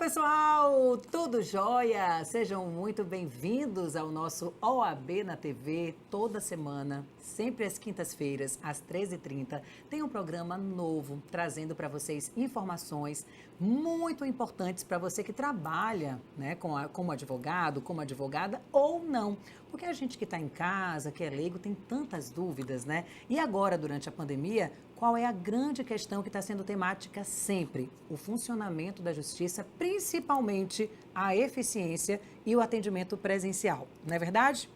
pessoal, tudo jóia? Sejam muito bem-vindos ao nosso OAB na TV. Toda semana, sempre às quintas-feiras, às 13h30, tem um programa novo trazendo para vocês informações muito importantes para você que trabalha, né, como advogado, como advogada ou não. Porque a gente que está em casa, que é leigo, tem tantas dúvidas, né? E agora, durante a pandemia, qual é a grande questão que está sendo temática sempre? O funcionamento da justiça, principalmente a eficiência e o atendimento presencial, não é verdade?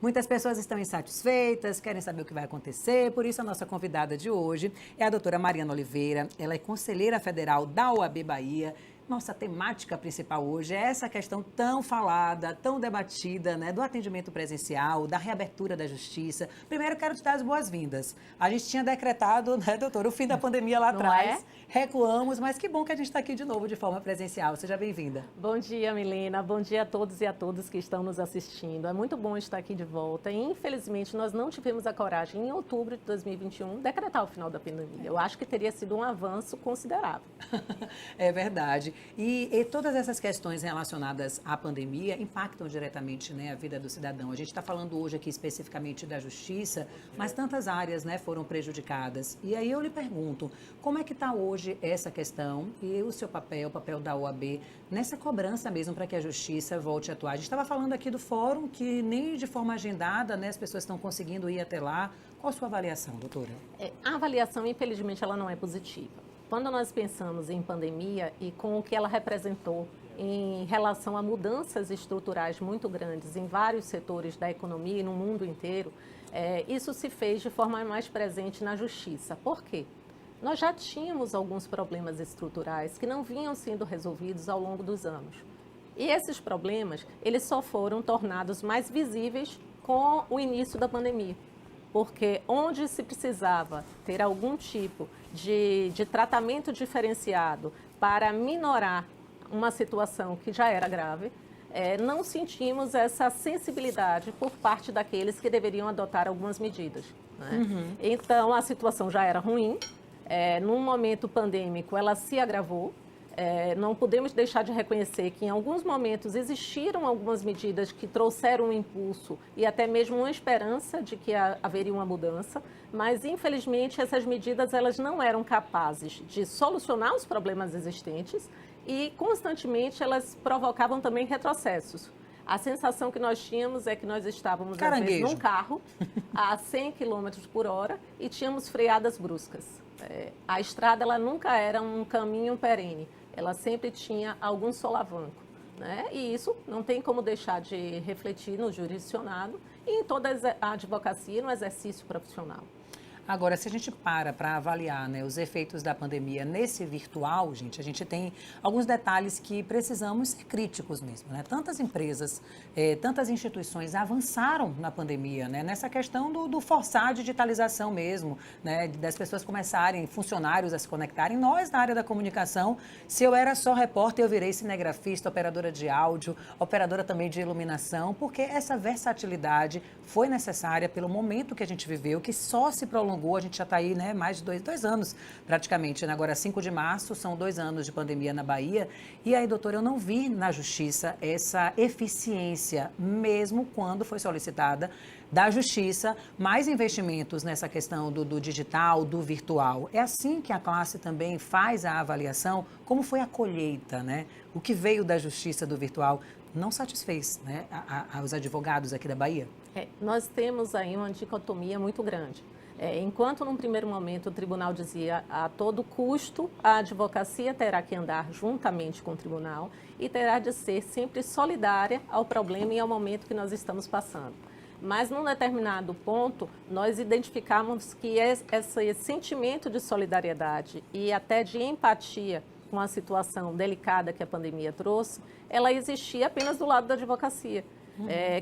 Muitas pessoas estão insatisfeitas, querem saber o que vai acontecer, por isso a nossa convidada de hoje é a doutora Mariana Oliveira, ela é conselheira federal da OAB Bahia. Nossa temática principal hoje é essa questão tão falada, tão debatida, né, do atendimento presencial, da reabertura da justiça. Primeiro, quero te dar as boas-vindas. A gente tinha decretado, né, doutor, o fim da pandemia lá atrás, recuamos, mas que bom que a gente está aqui de novo de forma presencial. Seja bem-vinda. Bom dia, Milena. Bom dia a todos e a todas que estão nos assistindo. É muito bom estar aqui de volta. E, infelizmente, nós não tivemos a coragem, em outubro de 2021, decretar o final da pandemia. Eu acho que teria sido um avanço considerável. É verdade. E todas essas questões relacionadas à pandemia impactam diretamente, né, a vida do cidadão. A gente está falando hoje aqui especificamente da justiça, mas tantas áreas, né, foram prejudicadas. E aí eu lhe pergunto, como é que está hoje essa questão e o seu papel, o papel da OAB, nessa cobrança mesmo para que a justiça volte a atuar? A gente estava falando aqui do fórum que nem de forma agendada, né, as pessoas estão conseguindo ir até lá. Qual a sua avaliação, doutora? A avaliação, infelizmente, ela não é positiva. Quando nós pensamos em pandemia e com o que ela representou em relação a mudanças estruturais muito grandes em vários setores da economia e no mundo inteiro, isso se fez de forma mais presente na justiça. Por quê? Nós já tínhamos alguns problemas estruturais que não vinham sendo resolvidos ao longo dos anos. E esses problemas, eles só foram tornados mais visíveis com o início da pandemia. Porque onde se precisava ter algum tipo de tratamento diferenciado para minorar uma situação que já era grave, não sentimos essa sensibilidade por parte daqueles que deveriam adotar algumas medidas, né? Uhum. Então, a situação já era ruim, num momento pandêmico ela se agravou. Não podemos deixar de reconhecer que em alguns momentos existiram algumas medidas que trouxeram um impulso e até mesmo uma esperança de que haveria uma mudança, mas infelizmente essas medidas elas não eram capazes de solucionar os problemas existentes e constantemente elas provocavam também retrocessos. A sensação que nós tínhamos é que nós estávamos às vezes num carro a 100 km por hora e tínhamos freadas bruscas. A estrada ela nunca era um caminho perene. Ela sempre tinha algum solavanco, né? E isso não tem como deixar de refletir no jurisdicionado e em toda a advocacia no exercício profissional. Agora, se a gente para avaliar, né, os efeitos da pandemia nesse virtual, gente, a gente tem alguns detalhes que precisamos ser críticos mesmo, né? Tantas empresas, tantas instituições avançaram na pandemia, né? Nessa questão do forçar a digitalização mesmo, né? Das pessoas começarem, funcionários a se conectarem. Nós, na área da comunicação, se eu era só repórter, eu virei cinegrafista, operadora de áudio, operadora também de iluminação, porque essa versatilidade foi necessária pelo momento que a gente viveu, que só se prolongou. A gente já está aí, né, mais de dois anos praticamente, né? Agora 5 de março, são 2 anos de pandemia na Bahia. E aí, doutora, eu não vi na justiça essa eficiência, mesmo quando foi solicitada da justiça mais investimentos nessa questão do digital, do virtual. É assim que a classe também faz a avaliação, como foi a colheita, né? O que veio da justiça do virtual não satisfez, né, os advogados aqui da Bahia? Nós temos aí uma dicotomia muito grande. Enquanto, num primeiro momento, o tribunal dizia a todo custo, a advocacia terá que andar juntamente com o tribunal e terá de ser sempre solidária ao problema e ao momento que nós estamos passando. Mas, num determinado ponto, nós identificamos que esse sentimento de solidariedade e até de empatia com a situação delicada que a pandemia trouxe, ela existia apenas do lado da advocacia.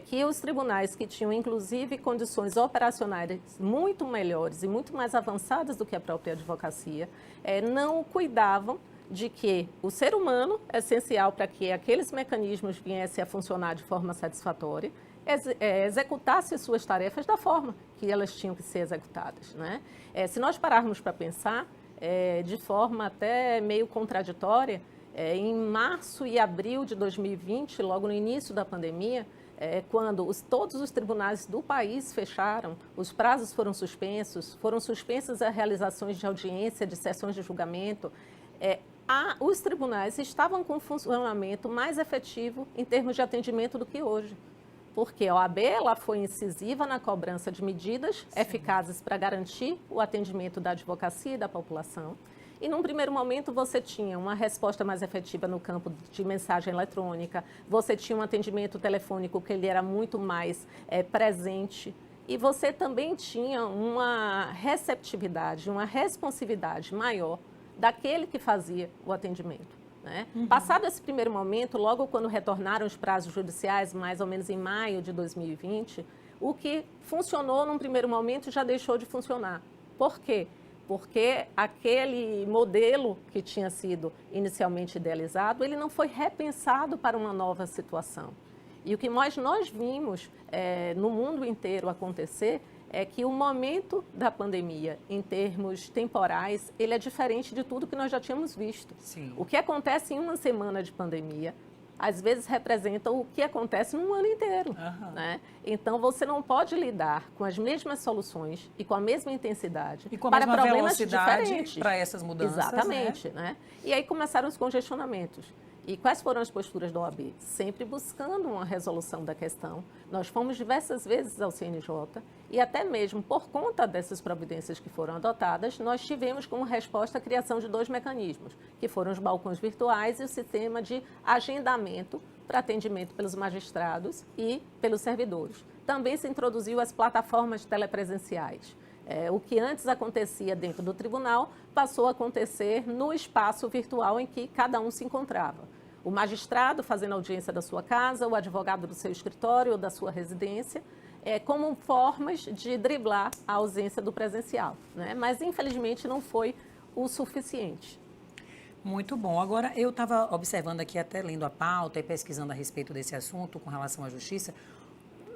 Que os tribunais que tinham, inclusive, condições operacionais muito melhores e muito mais avançadas do que a própria advocacia, não cuidavam de que o ser humano é essencial para que aqueles mecanismos viessem a funcionar de forma satisfatória, executasse as suas tarefas da forma que elas tinham que ser executadas, né? Se nós pararmos para pensar, de forma até meio contraditória, Em março e abril de 2020, logo no início da pandemia, quando todos os tribunais do país fecharam, os prazos foram suspensas as realizações de audiência, de sessões de julgamento, os tribunais estavam com um funcionamento mais efetivo em termos de atendimento do que hoje. Porque a OAB ela foi incisiva na cobrança de medidas eficazes para garantir o atendimento da advocacia e da população. E, num primeiro momento, você tinha uma resposta mais efetiva no campo de mensagem eletrônica, você tinha um atendimento telefônico que ele era muito mais presente, e você também tinha uma receptividade, uma responsividade maior daquele que fazia o atendimento. Né? Passado esse primeiro momento, logo quando retornaram os prazos judiciais, mais ou menos em maio de 2020, o que funcionou num primeiro momento já deixou de funcionar. Por quê? Porque aquele modelo que tinha sido inicialmente idealizado, ele não foi repensado para uma nova situação. E o que nós vimos no mundo inteiro acontecer é que o momento da pandemia, em termos temporais, ele é diferente de tudo que nós já tínhamos visto. Sim. O que acontece em uma semana de pandemia, às vezes representa o que acontece num ano inteiro. Né? Então, você não pode lidar com as mesmas soluções e com a mesma intensidade e com a para mesma problemas velocidade diferentes. Para essas mudanças. Exatamente. Né? E aí começaram os congestionamentos. E quais foram as posturas da OAB? Sempre buscando uma resolução da questão. Nós fomos diversas vezes ao CNJ e até mesmo por conta dessas providências que foram adotadas, nós tivemos como resposta a criação de 2 mecanismos, que foram os balcões virtuais e o sistema de agendamento para atendimento pelos magistrados e pelos servidores. Também se introduziu as plataformas telepresenciais. O que antes acontecia dentro do tribunal passou a acontecer no espaço virtual em que cada um se encontrava. O magistrado fazendo audiência da sua casa, o advogado do seu escritório ou da sua residência, como formas de driblar a ausência do presencial. Né? Mas, infelizmente, não foi o suficiente. Muito bom. Agora, eu estava observando aqui, até lendo a pauta e pesquisando a respeito desse assunto com relação à justiça.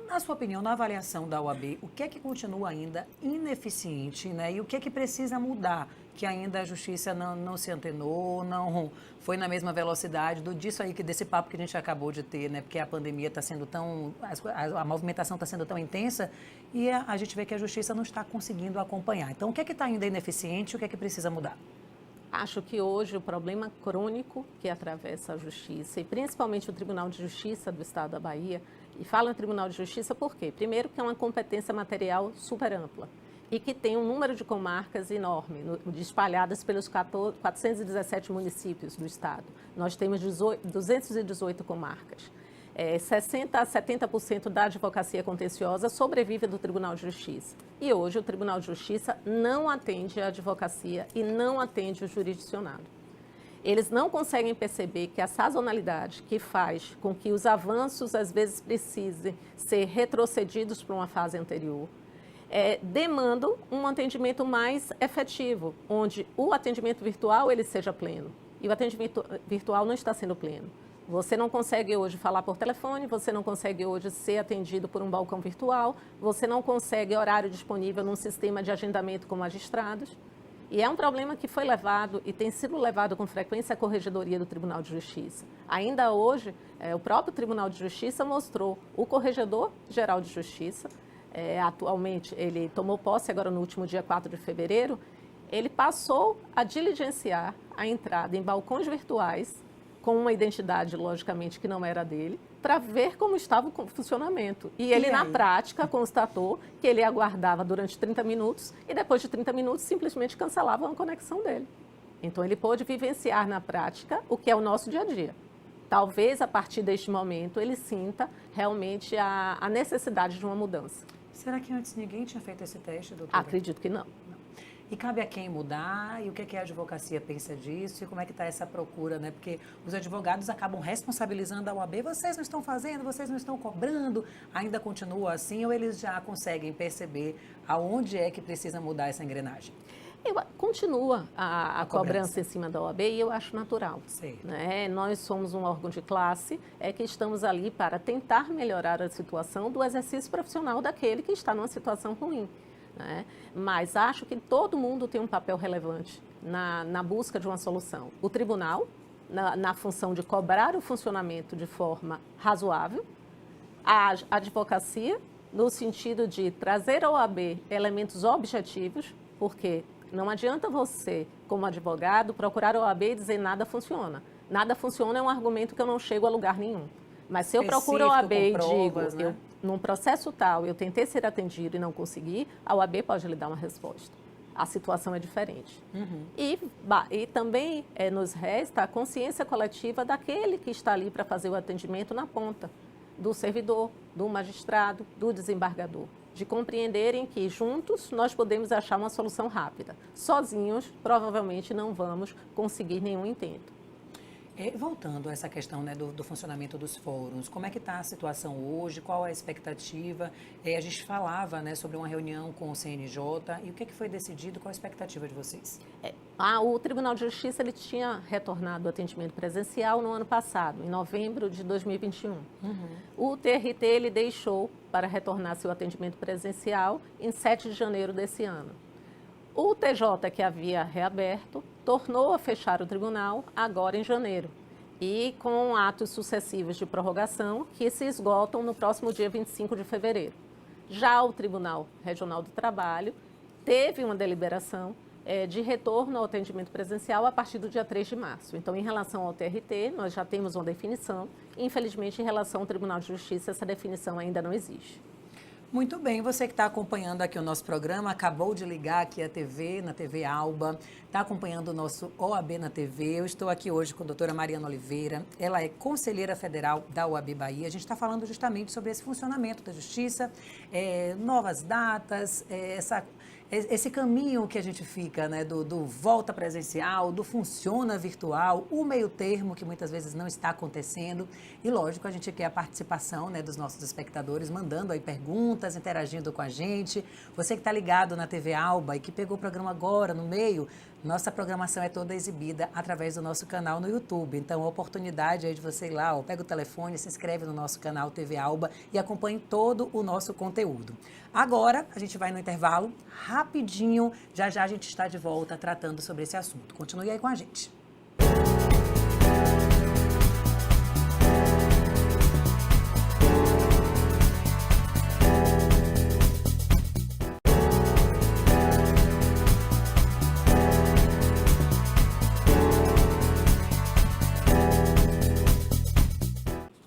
Na sua opinião, na avaliação da OAB, o que é que continua ainda ineficiente, né? E o que é que precisa mudar? Que ainda a justiça não se antenou, não foi na mesma velocidade desse papo que a gente acabou de ter, né? Porque a pandemia está sendo a movimentação está sendo tão intensa e a gente vê que a justiça não está conseguindo acompanhar. Então, o que é que está ainda ineficiente e o que é que precisa mudar? Acho que hoje o problema crônico que atravessa a justiça, e principalmente o Tribunal de Justiça do Estado da Bahia, e falo em Tribunal de Justiça por quê? Primeiro, que é uma competência material super ampla e que tem um número de comarcas enorme, espalhadas pelos 417 municípios do Estado. Nós temos 218 comarcas. 60% a 70% da advocacia contenciosa sobrevive do Tribunal de Justiça. E hoje o Tribunal de Justiça não atende a advocacia e não atende o jurisdicionado. Eles não conseguem perceber que a sazonalidade que faz com que os avanços, às vezes, precisem ser retrocedidos para uma fase anterior, demandam um atendimento mais efetivo, onde o atendimento virtual ele seja pleno. E o atendimento virtual não está sendo pleno. Você não consegue hoje falar por telefone, você não consegue hoje ser atendido por um balcão virtual, você não consegue horário disponível num sistema de agendamento com magistrados. E é um problema que foi levado e tem sido levado com frequência à Corregedoria do Tribunal de Justiça. Ainda hoje, o próprio Tribunal de Justiça mostrou o Corregedor-Geral de Justiça, atualmente ele tomou posse agora no último dia 4 de fevereiro, ele passou a diligenciar a entrada em balcões virtuais, com uma identidade, logicamente, que não era dele, para ver como estava o funcionamento. E ele, na prática, constatou que ele aguardava durante 30 minutos e, depois de 30 minutos, simplesmente cancelava a conexão dele. Então, ele pôde vivenciar na prática o que é o nosso dia a dia. Talvez, a partir deste momento, ele sinta realmente a necessidade de uma mudança. Será que antes ninguém tinha feito esse teste, doutora? Acredito que não. E cabe a quem mudar? E o que é que a advocacia pensa disso? E como é que está essa procura, né? Porque os advogados acabam responsabilizando a OAB. Vocês não estão fazendo, vocês não estão cobrando. Ainda continua assim ou eles já conseguem perceber aonde é que precisa mudar essa engrenagem? Continua a cobrança em cima da OAB e eu acho natural. Né? Nós somos um órgão de classe que estamos ali para tentar melhorar a situação do exercício profissional daquele que está numa situação ruim. Né? Mas acho que todo mundo tem um papel relevante na busca de uma solução. O tribunal, na função de cobrar o funcionamento de forma razoável, a advocacia no sentido de trazer ao OAB elementos objetivos, porque não adianta você, como advogado, procurar a OAB e dizer nada funciona. Nada funciona é um argumento que eu não chego a lugar nenhum. Mas se eu procuro a OAB e digo, né? Num processo tal, eu tentei ser atendido e não consegui, a OAB pode lhe dar uma resposta. A situação é diferente. Uhum. E também nos resta a consciência coletiva daquele que está ali para fazer o atendimento na ponta, do servidor, do magistrado, do desembargador, de compreenderem que juntos nós podemos achar uma solução rápida. Sozinhos, provavelmente não vamos conseguir nenhum intento. Voltando a essa questão, né, do funcionamento dos fóruns, como é que está a situação hoje, qual é a expectativa? A gente falava, né, sobre uma reunião com o CNJ e o que foi decidido, qual a expectativa de vocês? O Tribunal de Justiça ele tinha retornado o atendimento presencial no ano passado, em novembro de 2021. Uhum. O TRT ele deixou para retornar seu atendimento presencial em 7 de janeiro desse ano. O TJ, que havia reaberto, tornou a fechar o tribunal agora em janeiro e com atos sucessivos de prorrogação que se esgotam no próximo dia 25 de fevereiro. Já o Tribunal Regional do Trabalho teve uma deliberação de retorno ao atendimento presencial a partir do dia 3 de março. Então, em relação ao TRT, nós já temos uma definição. Infelizmente, em relação ao Tribunal de Justiça, essa definição ainda não existe. Muito bem, você que está acompanhando aqui o nosso programa, acabou de ligar aqui a TV, na TV Alba, está acompanhando o nosso OAB na TV. Eu estou aqui hoje com a doutora Mariana Oliveira, ela é conselheira federal da OAB Bahia. A gente está falando justamente sobre esse funcionamento da justiça, novas datas, esse caminho que a gente fica, né, do volta presencial, do funciona virtual, o meio termo que muitas vezes não está acontecendo. E lógico, a gente quer a participação, né, dos nossos espectadores, mandando aí perguntas, interagindo com a gente. Você que está ligado na TV Alba e que pegou o programa agora, no meio, nossa programação é toda exibida através do nosso canal no YouTube. Então, a oportunidade aí de você ir lá, pega o telefone, se inscreve no nosso canal TV Alba e acompanhe todo o nosso conteúdo. Agora, a gente vai no intervalo, rapidinho, já já a gente está de volta tratando sobre esse assunto. Continue aí com a gente.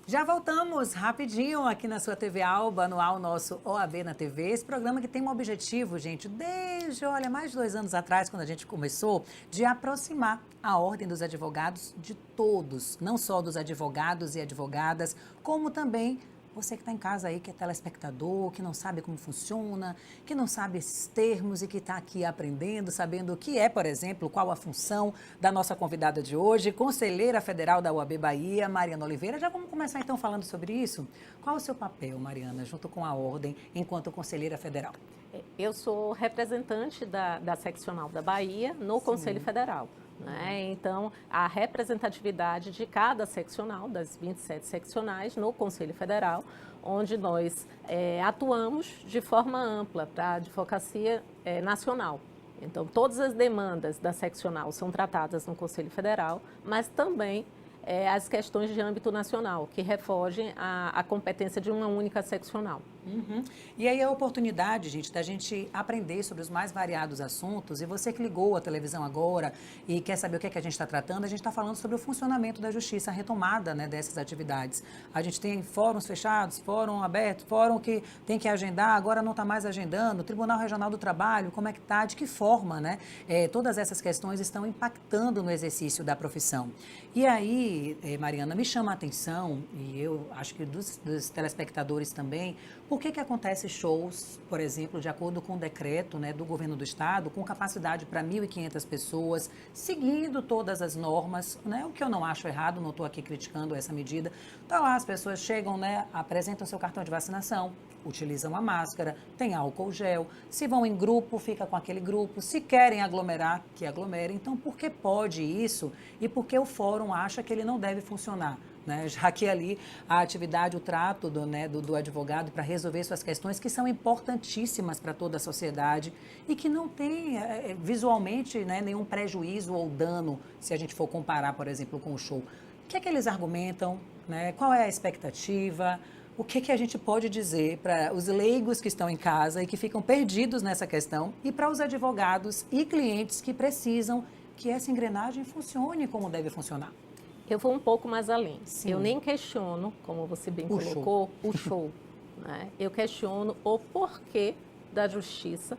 Já voltamos rapidinho aqui na sua TV Alba, no ar o nosso OAB na TV. Esse programa que tem um objetivo, gente, desde, mais de 2 anos atrás, quando a gente começou, de aproximar a Ordem dos Advogados de todos, não só dos advogados e advogadas, como também você que está em casa aí, que é telespectador, que não sabe como funciona, que não sabe esses termos e que está aqui aprendendo, sabendo o que é, por exemplo, qual a função da nossa convidada de hoje, conselheira federal da OAB Bahia, Mariana Oliveira. Já vamos começar então falando sobre isso. Qual o seu papel, Mariana, junto com a Ordem, enquanto conselheira federal? Eu sou representante da seccional da Bahia no Conselho Federal. Né? Então, a representatividade de cada seccional, das 27 seccionais, no Conselho Federal, onde nós atuamos de forma ampla para a advocacia nacional. Então, todas as demandas da seccional são tratadas no Conselho Federal, mas também as questões de âmbito nacional, que refogem a competência de uma única seccional. Uhum. E aí a oportunidade, gente, da gente aprender sobre os mais variados assuntos. E você que ligou a televisão agora e quer saber o que é que a gente está tratando, a gente está falando sobre o funcionamento da justiça, a retomada, né, dessas atividades. A gente tem fóruns fechados, fórum aberto, fórum que tem que agendar, agora não está mais agendando, Tribunal Regional do Trabalho, como é que está, de que forma, né? Todas essas questões estão impactando no exercício da profissão. E aí, Mariana, me chama a atenção, e eu acho que dos telespectadores também, por que acontece shows, por exemplo, de acordo com o decreto, né, do governo do estado, com capacidade para 1.500 pessoas, seguindo todas as normas, né, o que eu não acho errado, não estou aqui criticando essa medida. Então lá as pessoas chegam, né, apresentam seu cartão de vacinação, utilizam a máscara, tem álcool gel, se vão em grupo, fica com aquele grupo, se querem aglomerar, que aglomerem. Então, por que pode isso e por que o fórum acha que ele não deve funcionar? né? Já que ali a atividade, o trato do advogado para resolver suas questões que são importantíssimas para toda a sociedade e que não tem visualmente, né, nenhum prejuízo ou dano se a gente for comparar, por exemplo, com o show. O que é que eles argumentam, né? Qual é a expectativa? O que é que a gente pode dizer para os leigos que estão em casa e que ficam perdidos nessa questão e para os advogados e clientes que precisam que essa engrenagem funcione como deve funcionar? Eu vou um pouco mais além. Sim. Eu nem questiono, como você bem colocou, o show. Né? Eu questiono o porquê da justiça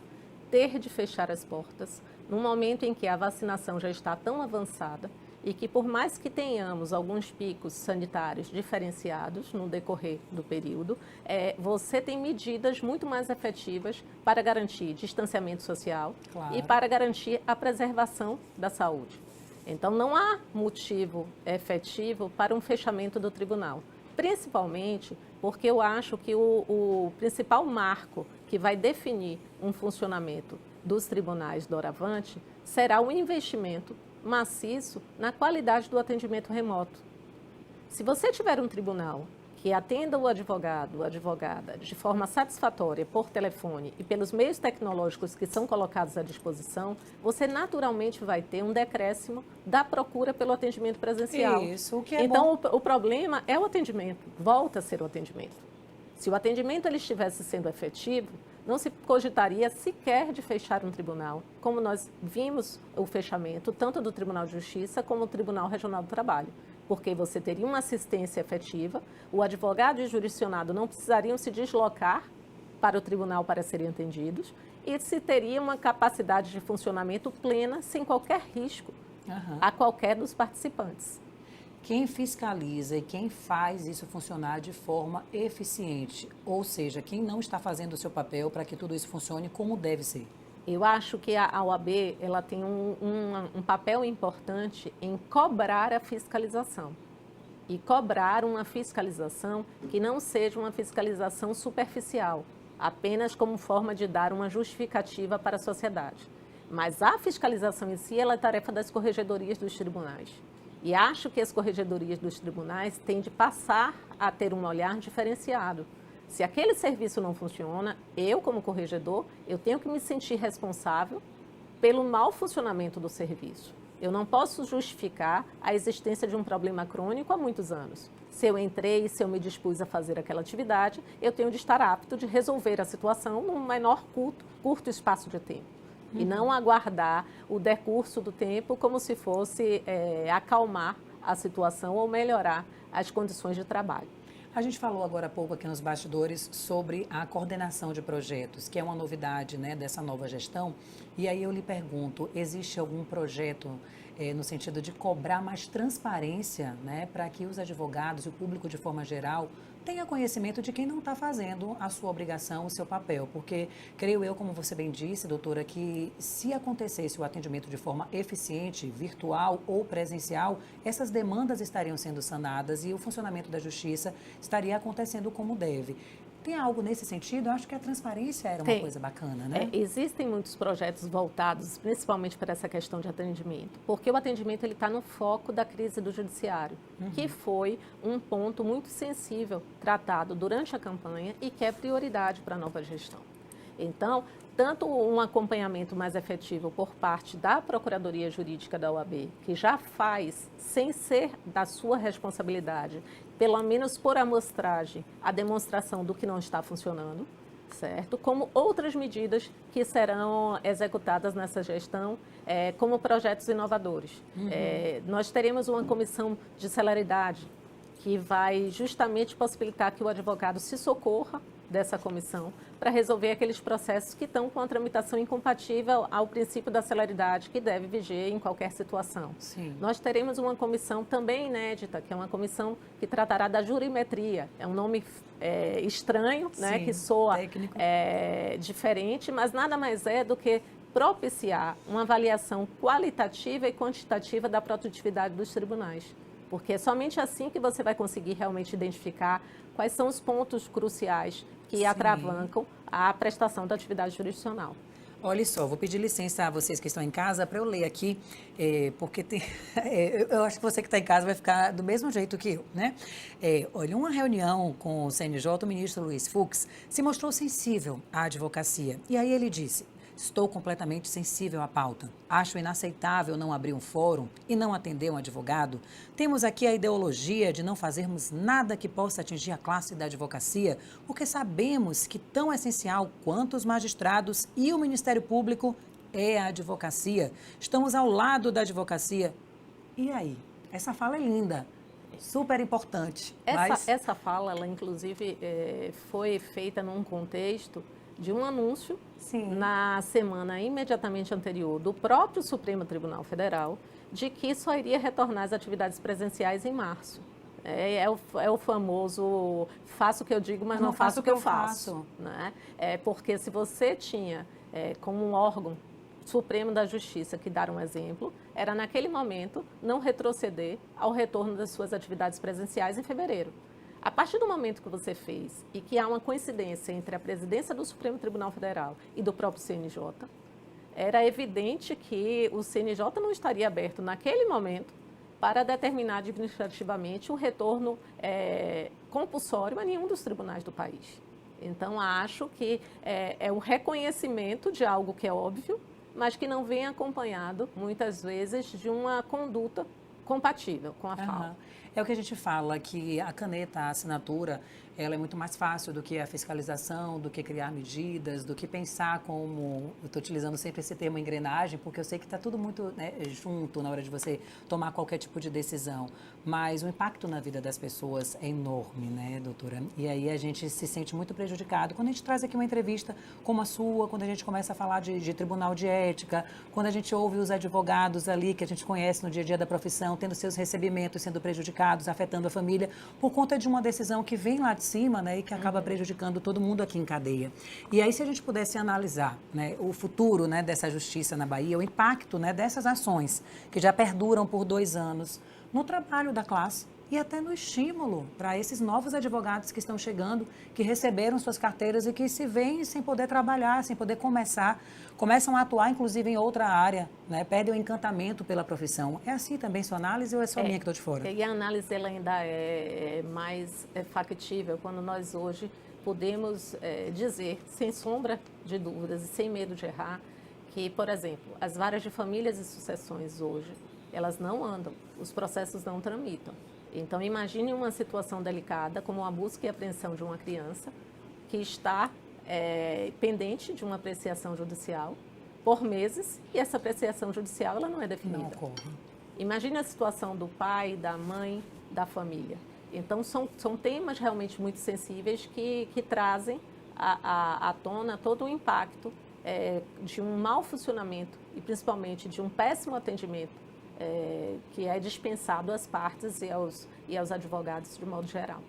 ter de fechar as portas no momento em que a vacinação já está tão avançada e que, por mais que tenhamos alguns picos sanitários diferenciados no decorrer do período, você tem medidas muito mais efetivas para garantir distanciamento social, claro, e para garantir a preservação da saúde. Então, não há motivo efetivo para um fechamento do tribunal, principalmente porque eu acho que o principal marco que vai definir um funcionamento dos tribunais doravante será o investimento maciço na qualidade do atendimento remoto. Se você tiver um tribunal que atenda o advogado, a advogada, de forma satisfatória por telefone e pelos meios tecnológicos que são colocados à disposição, você naturalmente vai ter um decréscimo da procura pelo atendimento presencial. Isso, o que é então, bom. O problema é o atendimento, volta a ser o atendimento. Se o atendimento ele estivesse sendo efetivo, não se cogitaria sequer de fechar um tribunal, como nós vimos o fechamento tanto do Tribunal de Justiça como do Tribunal Regional do Trabalho, porque você teria uma assistência efetiva, o advogado e o jurisdicionado não precisariam se deslocar para o tribunal para serem atendidos e se teria uma capacidade de funcionamento plena, sem qualquer risco a qualquer dos participantes. Quem fiscaliza e quem faz isso funcionar de forma eficiente, ou seja, quem não está fazendo o seu papel para que tudo isso funcione como deve ser? Eu acho que a OAB ela tem um papel importante em cobrar a fiscalização. E cobrar uma fiscalização que não seja uma fiscalização superficial, apenas como forma de dar uma justificativa para a sociedade. Mas a fiscalização em si ela é tarefa das corregedorias dos tribunais. E acho que as corregedorias dos tribunais têm de passar a ter um olhar diferenciado. Se aquele serviço não funciona, eu, como corregedor, eu tenho que me sentir responsável pelo mau funcionamento do serviço. Eu não posso justificar a existência de um problema crônico há muitos anos. Se eu entrei, se eu me dispus a fazer aquela atividade, eu tenho de estar apto de resolver a situação num menor curto espaço de tempo. E não aguardar o decurso do tempo como se fosse acalmar a situação ou melhorar as condições de trabalho. A gente falou agora há pouco aqui nos bastidores sobre a coordenação de projetos, que é uma novidade, né, dessa nova gestão. E aí eu lhe pergunto, existe algum projeto no sentido de cobrar mais transparência, né, para que os advogados e o público de forma geral tenha conhecimento de quem não está fazendo a sua obrigação, o seu papel? Porque creio eu, como você bem disse, doutora, que se acontecesse o atendimento de forma eficiente, virtual ou presencial, essas demandas estariam sendo sanadas e o funcionamento da justiça estaria acontecendo como deve. Tem algo nesse sentido? Eu acho que a transparência era uma coisa bacana, né? Existem muitos projetos voltados, principalmente para essa questão de atendimento, porque o atendimento está no foco da crise do judiciário, que foi um ponto muito sensível tratado durante a campanha e que é prioridade para a nova gestão. Então, tanto um acompanhamento mais efetivo por parte da Procuradoria Jurídica da OAB, que já faz, sem ser da sua responsabilidade, pelo menos por amostragem, a demonstração do que não está funcionando, certo? Como outras medidas que serão executadas nessa gestão, como projetos inovadores. Nós teremos uma comissão de celeridade que vai justamente possibilitar que o advogado se socorra dessa comissão para resolver aqueles processos que estão com a tramitação incompatível ao princípio da celeridade que deve viger em qualquer situação. Sim. Nós teremos uma comissão também inédita, que é uma comissão que tratará da jurimetria. É um nome estranho, né, que soa diferente, mas nada mais é do que propiciar uma avaliação qualitativa e quantitativa da produtividade dos tribunais. Porque é somente assim que você vai conseguir realmente identificar quais são os pontos cruciais que atravancam a prestação da atividade jurisdicional. Olha só, vou pedir licença a vocês que estão em casa para eu ler aqui, porque tem, eu acho que você que está em casa vai ficar do mesmo jeito que eu, né? Olha, uma reunião com o CNJ, o ministro Luiz Fux se mostrou sensível à advocacia. E aí ele disse: estou completamente sensível à pauta. Acho inaceitável não abrir um fórum e não atender um advogado. Temos aqui a ideologia de não fazermos nada que possa atingir a classe da advocacia, porque sabemos que tão essencial quanto os magistrados e o Ministério Público é a advocacia. Estamos ao lado da advocacia. E aí? Essa fala é linda, super importante. Essa fala, ela inclusive foi feita num contexto de um anúncio Sim. na semana imediatamente anterior do próprio Supremo Tribunal Federal de que só iria retornar às atividades presenciais em março. É o famoso faço o que eu digo, mas não faço o que eu faço. Né? Porque se você tinha como um órgão Supremo da Justiça que dar um exemplo, era naquele momento não retroceder ao retorno das suas atividades presenciais em fevereiro. A partir do momento que você fez e que há uma coincidência entre a presidência do Supremo Tribunal Federal e do próprio CNJ, era evidente que o CNJ não estaria aberto naquele momento para determinar administrativamente um retorno compulsório a nenhum dos tribunais do país. Então, acho que é um reconhecimento de algo que é óbvio, mas que não vem acompanhado, muitas vezes, de uma conduta compatível com a fala. É o que a gente fala, que a caneta, a assinatura, ela é muito mais fácil do que a fiscalização, do que criar medidas, do que pensar como... Eu estou utilizando sempre esse termo engrenagem, porque eu sei que está tudo muito junto na hora de você tomar qualquer tipo de decisão. Mas o impacto na vida das pessoas é enorme, né, doutora? E aí a gente se sente muito prejudicado. Quando a gente traz aqui uma entrevista como a sua, quando a gente começa a falar de tribunal de ética, quando a gente ouve os advogados ali que a gente conhece no dia a dia da profissão, tendo seus recebimentos sendo prejudicados, afetando a família, por conta de uma decisão que vem lá de cima, né, e que acaba prejudicando todo mundo aqui em cadeia. E aí, se a gente pudesse analisar, né, o futuro, né, dessa justiça na Bahia, o impacto, né, dessas ações que já perduram por 2 anos no trabalho da classe e até no estímulo para esses novos advogados que estão chegando, que receberam suas carteiras e que se veem sem poder trabalhar, sem poder começam a atuar, inclusive, em outra área, né? Perdem o encantamento pela profissão. É assim também sua análise ou é só minha que estou de fora? E a análise ela ainda é mais factível quando nós hoje podemos dizer, sem sombra de dúvidas e sem medo de errar, que, por exemplo, as varas de famílias e sucessões hoje, elas não andam, os processos não tramitam. Então, imagine uma situação delicada, como a busca e apreensão de uma criança que está pendente de uma apreciação judicial por meses e essa apreciação judicial ela não é definida. Não ocorre. Imagine a situação do pai, da mãe, da família. Então, são temas realmente muito sensíveis que trazem à tona todo o impacto de um mau funcionamento e principalmente de um péssimo atendimento que é dispensado às partes e aos advogados de modo geral.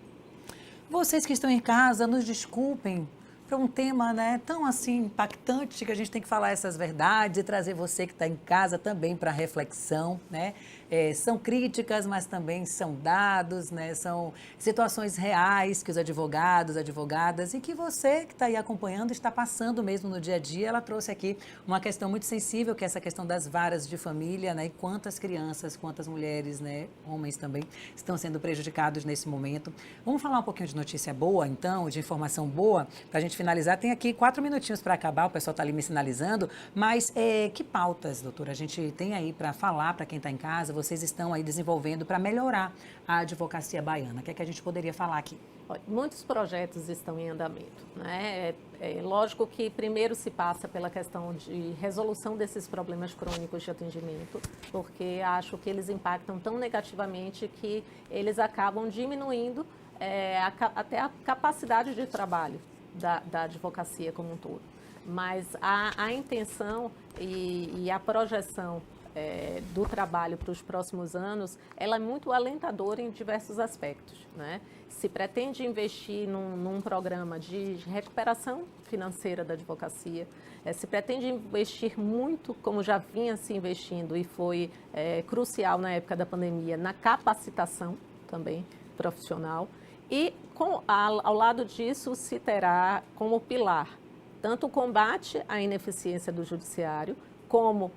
Vocês que estão em casa, nos desculpem para um tema, né, tão assim impactante que a gente tem que falar essas verdades e trazer você que está em casa também para reflexão, né? São críticas, mas também são dados, né? São situações reais que os advogados, advogadas e que você que está aí acompanhando está passando mesmo no dia a dia. Ela trouxe aqui uma questão muito sensível, que é essa questão das varas de família, né? E quantas crianças, quantas mulheres, né? Homens também estão sendo prejudicados nesse momento. Vamos falar um pouquinho de notícia boa, então, de informação boa, para a gente finalizar. Tem aqui 4 minutinhos para acabar, o pessoal está ali me sinalizando, mas que pautas, doutora, a gente tem aí para falar para quem está em casa, vocês estão aí desenvolvendo para melhorar a advocacia baiana? O que é que a gente poderia falar aqui? Muitos projetos estão em andamento, né? É lógico que primeiro se passa pela questão de resolução desses problemas crônicos de atendimento, porque acho que eles impactam tão negativamente que eles acabam diminuindo até a capacidade de trabalho da advocacia como um todo. Mas a intenção e a projeção do trabalho para os próximos anos, ela é muito alentadora em diversos aspectos, né? Se pretende investir num programa de recuperação financeira da advocacia, se pretende investir muito, como já vinha se investindo e foi crucial na época da pandemia, na capacitação também profissional e ao lado disso se terá como pilar tanto o combate à ineficiência do judiciário, como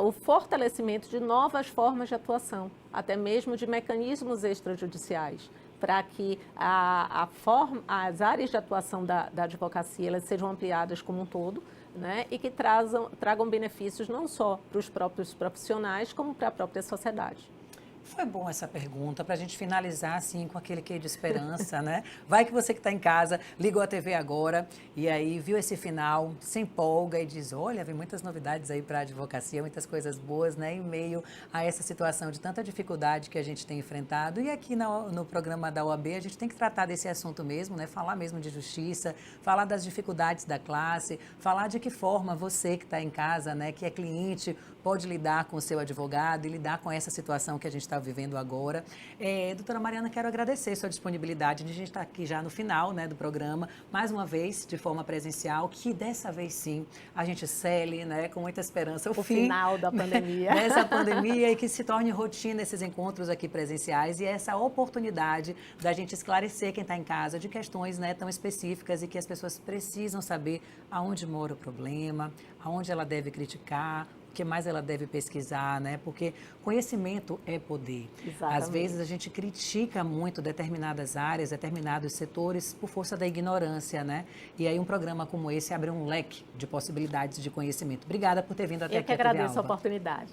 o fortalecimento de novas formas de atuação, até mesmo de mecanismos extrajudiciais, para que as áreas de atuação da advocacia elas sejam ampliadas como um todo, né, e que tragam benefícios não só para os próprios profissionais, como para a própria sociedade. Foi bom essa pergunta, para a gente finalizar assim com aquele quê de esperança, né? Vai que você que está em casa, ligou a TV agora e aí viu esse final, se empolga e diz, olha, vem muitas novidades aí para a advocacia, muitas coisas boas, né? Em meio a essa situação de tanta dificuldade que a gente tem enfrentado. E aqui no programa da OAB a gente tem que tratar desse assunto mesmo, né? Falar mesmo de justiça, falar das dificuldades da classe, falar de que forma você que está em casa, né? Que é cliente, pode lidar com o seu advogado e lidar com essa situação que a gente está vivendo agora. Doutora Mariana, quero agradecer sua disponibilidade de a gente estar aqui já no final, né, do programa, mais uma vez, de forma presencial, que dessa vez sim, a gente cele, né, com muita esperança, o fim final da pandemia. Dessa pandemia e que se torne rotina esses encontros aqui presenciais e essa oportunidade da gente esclarecer quem está em casa de questões, né, tão específicas e que as pessoas precisam saber aonde mora o problema, aonde ela deve criticar, o que mais ela deve pesquisar, né? Porque conhecimento é poder. Exatamente. Às vezes a gente critica muito determinadas áreas, determinados setores por força da ignorância, né? E aí um programa como esse abre um leque de possibilidades de conhecimento. Obrigada por ter vindo até aqui. Eu que agradeço a oportunidade.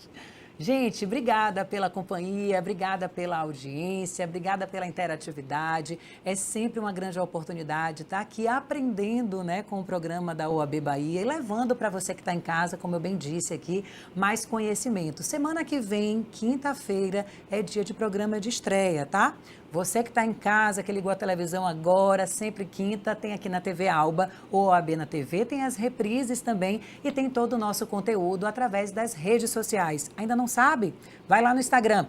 Gente, obrigada pela companhia, obrigada pela audiência, obrigada pela interatividade. É sempre uma grande oportunidade estar aqui aprendendo, né, com o programa da OAB Bahia e levando para você que está em casa, como eu bem disse aqui, mais conhecimento. Semana que vem, quinta-feira, é dia de programa de estreia, tá? Você que está em casa, que ligou a televisão agora, sempre quinta, tem aqui na TV Alba, ou OAB na TV, tem as reprises também e tem todo o nosso conteúdo através das redes sociais. Ainda não sabe? Vai lá no Instagram,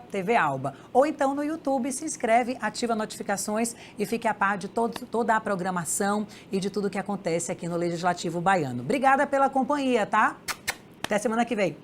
@TV Alba. Ou então no YouTube, se inscreve, ativa notificações e fique a par de toda a programação e de tudo que acontece aqui no Legislativo Baiano. Obrigada pela companhia, tá? Até semana que vem.